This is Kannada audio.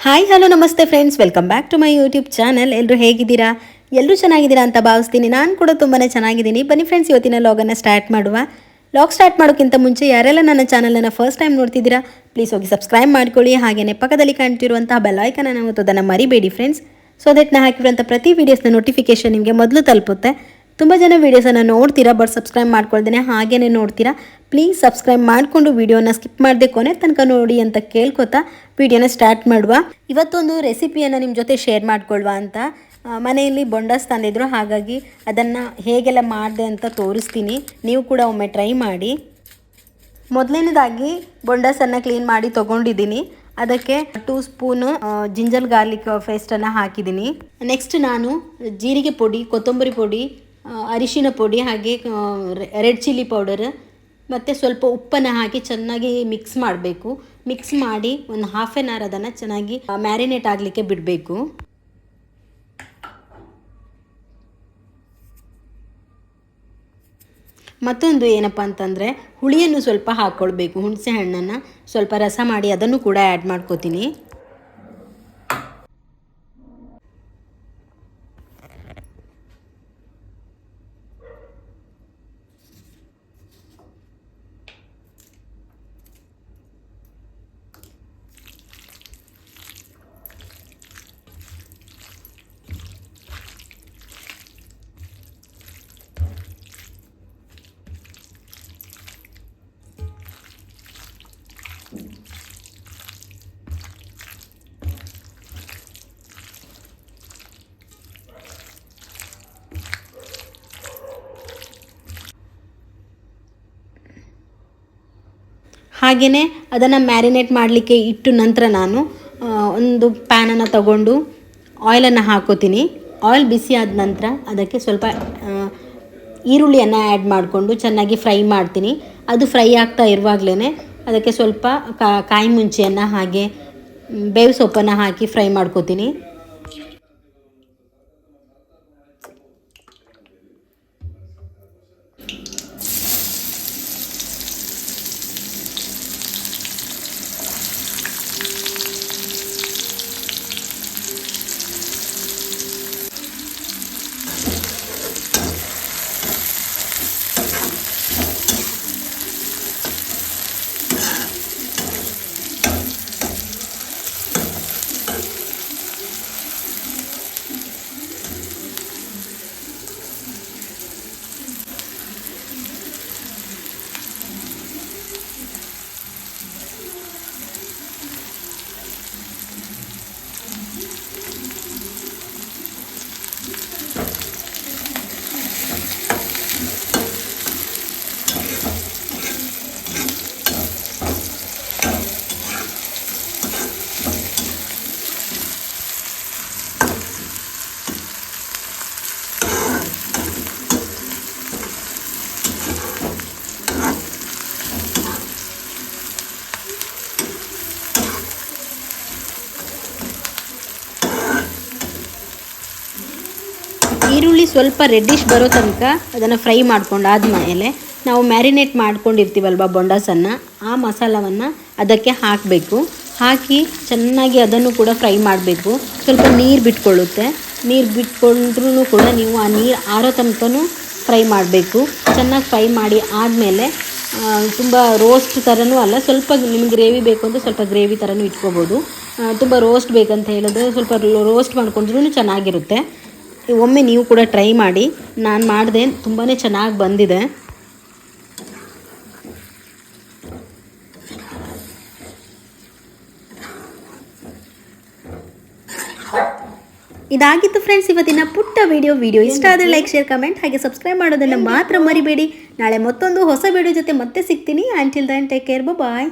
ಹಾಯ್ ಹಲೋ ನಮಸ್ತೆ friends, welcome back to my YouTube channel. ಎಲ್ಲರೂ ಹೇಗಿದ್ದೀರಾ? ಎಲ್ಲರೂ ಚೆನ್ನಾಗಿದ್ದೀರಾ ಅಂತ ಭಾವಿಸ್ತೀನಿ. ನಾನು ಕೂಡ ತುಂಬಾ ಚೆನ್ನಾಗಿದ್ದೀನಿ. ಬನ್ನಿ ಫ್ರೆಂಡ್ಸ್, ಇವತ್ತಿನ ಲಾಗನ್ನು ಸ್ಟಾರ್ಟ್ ಮಾಡುವ. ಲಾಗ್ ಸ್ಟಾರ್ಟ್ ಮಾಡೋಕ್ಕಿಂತ ಮುಂಚೆ ಯಾರೆಲ್ಲ ನನ್ನ ಚಾನಲನ್ನು ಫಸ್ಟ್ ಟೈಮ್ ನೋಡ್ತಿದ್ದೀರಾ, ಪ್ಲೀಸ್ ಹೋಗಿ ಸಬ್ಸ್ಕ್ರೈಬ್ ಮಾಡ್ಕೊಳ್ಳಿ. ಹಾಗೆಯೇ ಪಕ್ಕದಲ್ಲಿ ಕಾಣ್ತಿರುವಂತಹ ಬೆಲ್ ಐಕನನ್ನು ಒತ್ತೋದನ್ನು ಮರಿಬೇಡಿ ಫ್ರೆಂಡ್ಸ್. ಸೊ ದಟ್ ನಾನು ಹಾಕಿರುವಂಥ ಪ್ರತಿ ವೀಡಿಯೋಸ್ನ ನೋಟಿಫಿಕೇಶನ್ ನಿಮಗೆ ಮೊದಲು ತಲುಪುತ್ತೆ. ತುಂಬ ಜನ ವೀಡಿಯೋಸನ್ನು ನೋಡ್ತೀರಾ, ಬಟ್ ಸಬ್ಸ್ಕ್ರೈಬ್ ಮಾಡ್ಕೊಳ್ದೇನೆ ಹಾಗೇ ನೋಡ್ತೀರಾ. ಪ್ಲೀಸ್ ಸಬ್ಸ್ಕ್ರೈಬ್ ಮಾಡಿಕೊಂಡು ವೀಡಿಯೋನ ಸ್ಕಿಪ್ ಮಾಡದೆ ಕೊನೆ ತನಕ ನೋಡಿ ಅಂತ ಕೇಳ್ಕೊತಾ ವೀಡಿಯೋನ ಸ್ಟಾರ್ಟ್ ಮಾಡುವ. ಇವತ್ತೊಂದು ರೆಸಿಪಿಯನ್ನು ನಿಮ್ಮ ಜೊತೆ ಶೇರ್ ಮಾಡ್ಕೊಳ್ಳುವ ಅಂತ ಮನೆಯಲ್ಲಿ ಬೊಂಡಾಸ್ ತಂದಿದ್ರು, ಹಾಗಾಗಿ ಅದನ್ನು ಹೇಗೆಲ್ಲ ಮಾಡಿದೆ ಅಂತ ತೋರಿಸ್ತೀನಿ. ನೀವು ಕೂಡ ಒಮ್ಮೆ ಟ್ರೈ ಮಾಡಿ. ಮೊದಲನೇದಾಗಿ ಬೊಂಡಾಸನ್ನು ಕ್ಲೀನ್ ಮಾಡಿ ತೊಗೊಂಡಿದ್ದೀನಿ. ಅದಕ್ಕೆ 2 ಸ್ಪೂನು ಜಿಂಜರ್ ಗಾರ್ಲಿಕ್ ಪೇಸ್ಟನ್ನು ಹಾಕಿದ್ದೀನಿ. ನೆಕ್ಸ್ಟ್ ನಾನು ಜೀರಿಗೆ ಪುಡಿ, ಕೊತ್ತಂಬರಿ ಪುಡಿ, ಅರಿಶಿನ ಪುಡಿ, ಹಾಗೆ ರೆಡ್ ಚಿಲ್ಲಿ ಪೌಡರ್ ಮತ್ತು ಸ್ವಲ್ಪ ಉಪ್ಪನ್ನು ಹಾಕಿ ಚೆನ್ನಾಗಿ ಮಿಕ್ಸ್ ಮಾಡಬೇಕು. ಮಿಕ್ಸ್ ಮಾಡಿ ಒಂದು ಹಾಫ್ ಆನ್ ಅವರ್ ಅದನ್ನು ಚೆನ್ನಾಗಿ ಮ್ಯಾರಿನೇಟ್ ಆಗಲಿಕ್ಕೆ ಬಿಡಬೇಕು. ಮತ್ತೊಂದು ಏನಪ್ಪ ಅಂತಂದರೆ, ಹುಳಿಯನ್ನು ಸ್ವಲ್ಪ ಹಾಕ್ಕೊಳ್ಬೇಕು. ಹುಣಸೆ ಹಣ್ಣನ್ನು ಸ್ವಲ್ಪ ರಸ ಮಾಡಿ ಅದನ್ನು ಕೂಡ ಆ್ಯಡ್ ಮಾಡ್ಕೋತೀನಿ. ಹಾಗೆಯೇ ಅದನ್ನು ಮ್ಯಾರಿನೇಟ್ ಮಾಡಲಿಕ್ಕೆ ಇಟ್ಟು ನಂತರ ನಾನು ಒಂದು ಪ್ಯಾನನ್ನು ತಗೊಂಡು ಆಯಿಲನ್ನು ಹಾಕೋತೀನಿ. ಆಯಿಲ್ ಬಿಸಿ ಆದ ನಂತರ ಅದಕ್ಕೆ ಸ್ವಲ್ಪ ಈರುಳ್ಳಿಯನ್ನು ಆ್ಯಡ್ ಮಾಡಿಕೊಂಡು ಚೆನ್ನಾಗಿ ಫ್ರೈ ಮಾಡ್ತೀನಿ. ಅದು ಫ್ರೈ ಆಗ್ತಾ ಇರುವಾಗಲೇ ಅದಕ್ಕೆ ಸ್ವಲ್ಪ ಕಾಯಿ ಮುಂಚೆಯನ್ನು ಹಾಗೆ ಬೇವು ಸೊಪ್ಪನ್ನು ಹಾಕಿ ಫ್ರೈ ಮಾಡ್ಕೋತೀನಿ. ಈರುಳ್ಳಿ ಸ್ವಲ್ಪ ರೆಡ್ಡಿಶ್ ಬರೋ ತನಕ ಅದನ್ನು ಫ್ರೈ ಮಾಡ್ಕೊಂಡು ಆದಮೇಲೆ ನಾವು ಮ್ಯಾರಿನೇಟ್ ಮಾಡ್ಕೊಂಡಿರ್ತೀವಲ್ವ ಬೊಂಡಾಸನ್ನು, ಆ ಮಸಾಲವನ್ನು ಅದಕ್ಕೆ ಹಾಕಬೇಕು. ಹಾಕಿ ಚೆನ್ನಾಗಿ ಅದನ್ನು ಕೂಡ ಫ್ರೈ ಮಾಡಬೇಕು. ಸ್ವಲ್ಪ ನೀರು ಬಿಟ್ಕೊಳ್ಳುತ್ತೆ. ನೀರು ಬಿಟ್ಕೊಂಡ್ರೂ ಕೂಡ ನೀವು ಆ ನೀರು ಆರೋ ತನಕನೂ ಫ್ರೈ ಮಾಡಬೇಕು. ಚೆನ್ನಾಗಿ ಫ್ರೈ ಮಾಡಿ ಆದಮೇಲೆ ತುಂಬ ರೋಸ್ಟ್ ಥರನೂ ಅಲ್ಲ, ಸ್ವಲ್ಪ ನಿಮ್ಗೆ ಗ್ರೇವಿ ಬೇಕು ಅಂದರೆ ಸ್ವಲ್ಪ ಗ್ರೇವಿ ಥರನೂ ಇಟ್ಕೋಬೋದು. ತುಂಬ ರೋಸ್ಟ್ ಬೇಕಂತ ಹೇಳಿದ್ರೆ ಸ್ವಲ್ಪ ರೋಸ್ಟ್ ಮಾಡ್ಕೊಂಡ್ರೂ ಚೆನ್ನಾಗಿರುತ್ತೆ. ಒಮ್ಮೆ ನೀವು ಕೂಡ ಟ್ರೈ ಮಾಡಿ. ನಾನು ಮಾಡಿದೆ, ತುಂಬಾ ಚೆನ್ನಾಗಿ ಬಂದಿದೆ. ಇದಾಗಿತ್ತು ಫ್ರೆಂಡ್ಸ್ ಇವತ್ತಿನ ಪುಟ್ಟ ವಿಡಿಯೋ ಇಷ್ಟ ಆದರೆ ಲೈಕ್, ಶೇರ್, ಕಮೆಂಟ್ ಹಾಗೆ ಸಬ್ಸ್ಕ್ರೈಬ್ ಮಾಡೋದನ್ನು ಮಾತ್ರ ಮರಿಬೇಡಿ. ನಾಳೆ ಮತ್ತೊಂದು ಹೊಸ ವಿಡಿಯೋ ಜೊತೆ ಮತ್ತೆ ಸಿಗ್ತೀನಿ. ಅಂಟಿಲ್ ದೆನ್ ಟೇಕ್ ಕೇರ್, ಬಾಯ್.